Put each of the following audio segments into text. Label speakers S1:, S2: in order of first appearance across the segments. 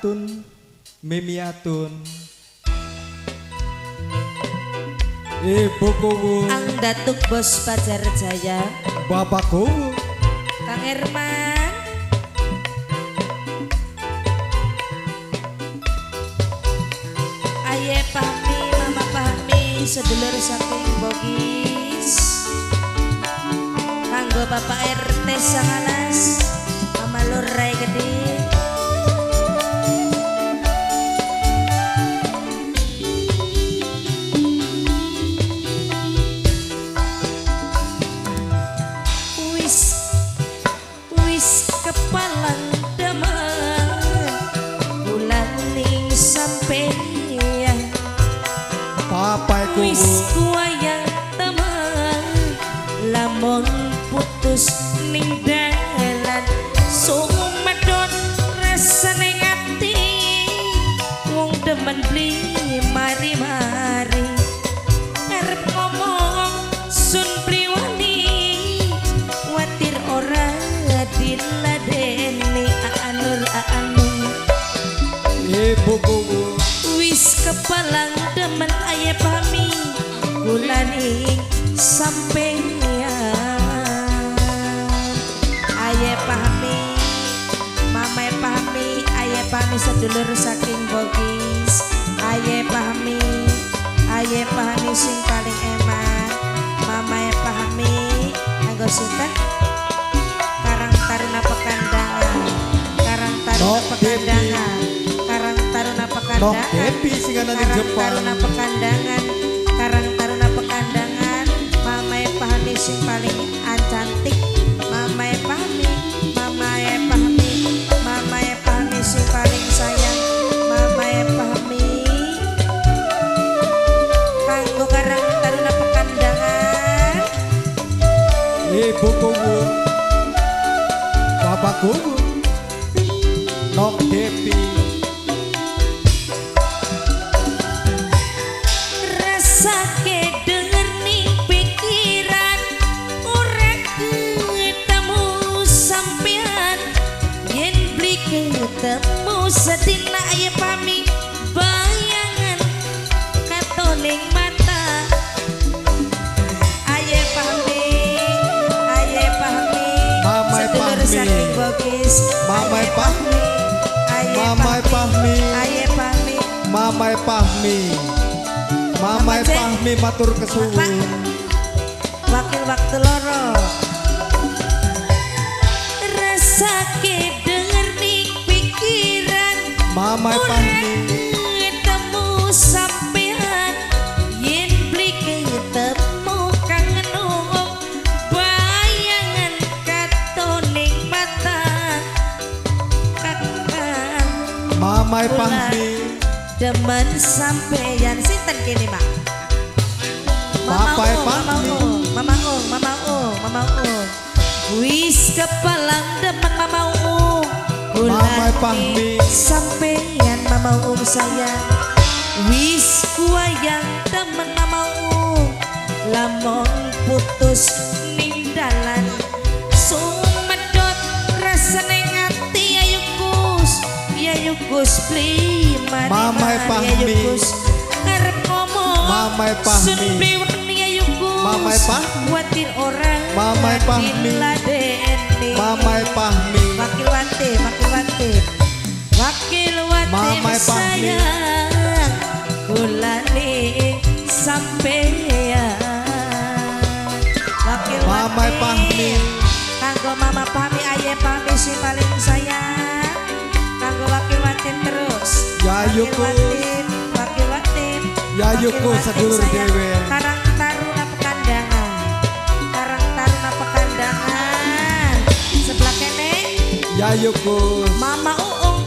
S1: Atun Mimiatun Ibuku
S2: Ang Datuk Bos Pajar Jaya
S1: Bapakku
S2: Kang Herman Aye pahmi mama pahmi sedulur saking Bogis kanggo Bapak RT Sangalas Mama Lurai Gede kepalang damai bulan ning sampeyan
S1: Papaku
S2: wis kuayang teman lamun putus ning dalan sumedhot rasane ati wong demen beli mari-mari arep ngomong sun priwani watir ora diladeni anur
S1: Ibuku
S2: wis kepalang demen aye pami kulani sampeyan aye pami mamae pami aye pami sedulur saking Bogis aye pami sing paling eman mamae pami anggo sinten Karang Taruna Pekandangan Karang Taruna Pekandangan Karang Taruna Pekandangan
S1: Depi sing ana ning
S2: Karang
S1: Jepang
S2: Taruna Pekandangan Karang Taruna Pekandangan Mamae Pahmi sing paling cantik Mamae Pahmi sing paling sayang Mamae Pahmi kanggo Karang Taruna Pekandangan
S1: Ibuku Bapakku Nok Depi
S2: rasake denger ning pikiran ora ketemu sampean yen beli ketemu sedina aye pami bayangan katoning mata aye pami
S1: Mamae
S2: sedulur
S1: Pahmi
S2: saking Bogis
S1: Mamae Pahmi Mamae Pahmi
S2: aye pami
S1: Mamae Pahmi Mamae Pahmi matur kesuwun
S2: wakil waktu loro rasake denger ning pikiran
S1: Mamae Pahmi
S2: ketemu sampean yen beli ketemu kangen bayangan katoning mata kakang
S1: Mamae Pahmi
S2: demen sampeyan sinten kene Pak
S1: Papae Pahmi
S2: Mama wis kepalang demen Mama
S1: Mamae Pahmi
S2: sampeyan Mama sayang wis kuayang demen Mama lamun putus ning dalan sumedhot rasane ngati ayo Gus beli
S1: Mamae Pahmi
S2: arep ngomong
S1: Mamae Pahmi Mamae Pahmi
S2: watir orang
S1: Mamae Pahmi
S2: diladeni
S1: Mamae Pahmi
S2: wakil wate
S1: Mamae Pahmi
S2: sayang kulani sampeyan wakil
S1: Mamae Pahmi
S2: kanggo Mama Pahmi aye Pahmi si paling sayang kanggo wakil watin terus
S1: Yayuku
S2: wakil watin
S1: Yayuku sedulur dewe
S2: Karang Taruna Pekandangan sebelah kene
S1: Yayuku
S2: Mama Uung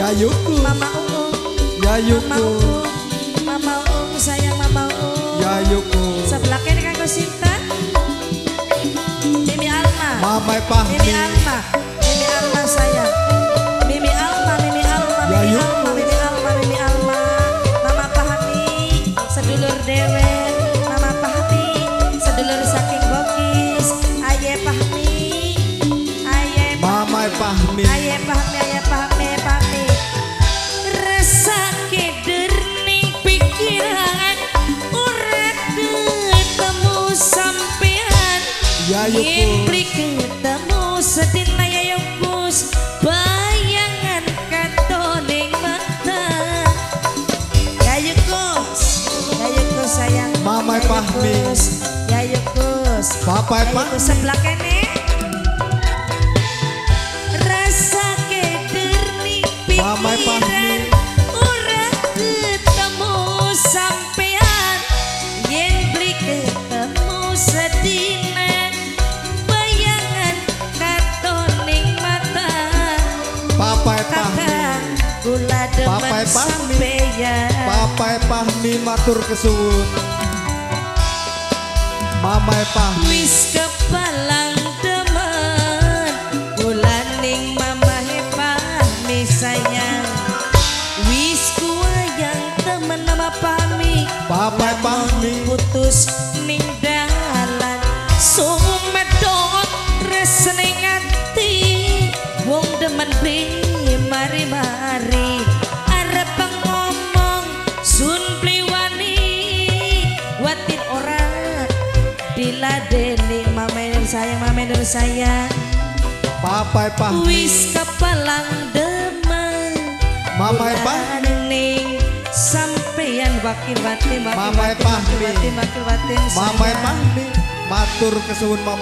S1: Yayuku
S2: Mama Uung
S1: Yayuku
S2: Mama Uung sayang Mama Uung
S1: Yayuku
S2: sebelah kene kanggo Sinta Mimi Alma
S1: Mamae Pahmi
S2: Mimi Alma sayang Mimi Alma
S1: Yayuku
S2: Mama Pahmi sedulur dewe Mama Pahmi sedulur saking Bogis aye Pahmi
S1: Mamae Pahmi
S2: aye Pahmi
S1: Papai
S2: Ayo
S1: Pahmi.
S2: ke sebelah kene. Rasa keder ning
S1: Mamai Pahmi.
S2: pikiran ora ketemu sampean yen beli ketemu sedina bayangan katon ning mata
S1: Papai Pahmi.
S2: kakang kula
S1: Papai
S2: demen
S1: Pahmi.
S2: sampean.
S1: Papai Pahmi matur kesuwun. Mamai Pahmi.
S2: Wis kepalang demen bulaning mamahe Pahmi sayang. Wis kuayang temen nama Pahmi.
S1: Papai Pahmi.
S2: Putus ning dalan sumedhot resning ati wong demen beli mari-mari arep ngomong sun pliwani watin ora diladeni mamener sayang
S1: Papai Pahmi.
S2: wis kepalang demen
S1: Mamai Pahmi.
S2: ning sampeyan wakil watin
S1: Mamai Pahmi.
S2: wakil watin
S1: Mamai Pahmi matur kesuwun Mamai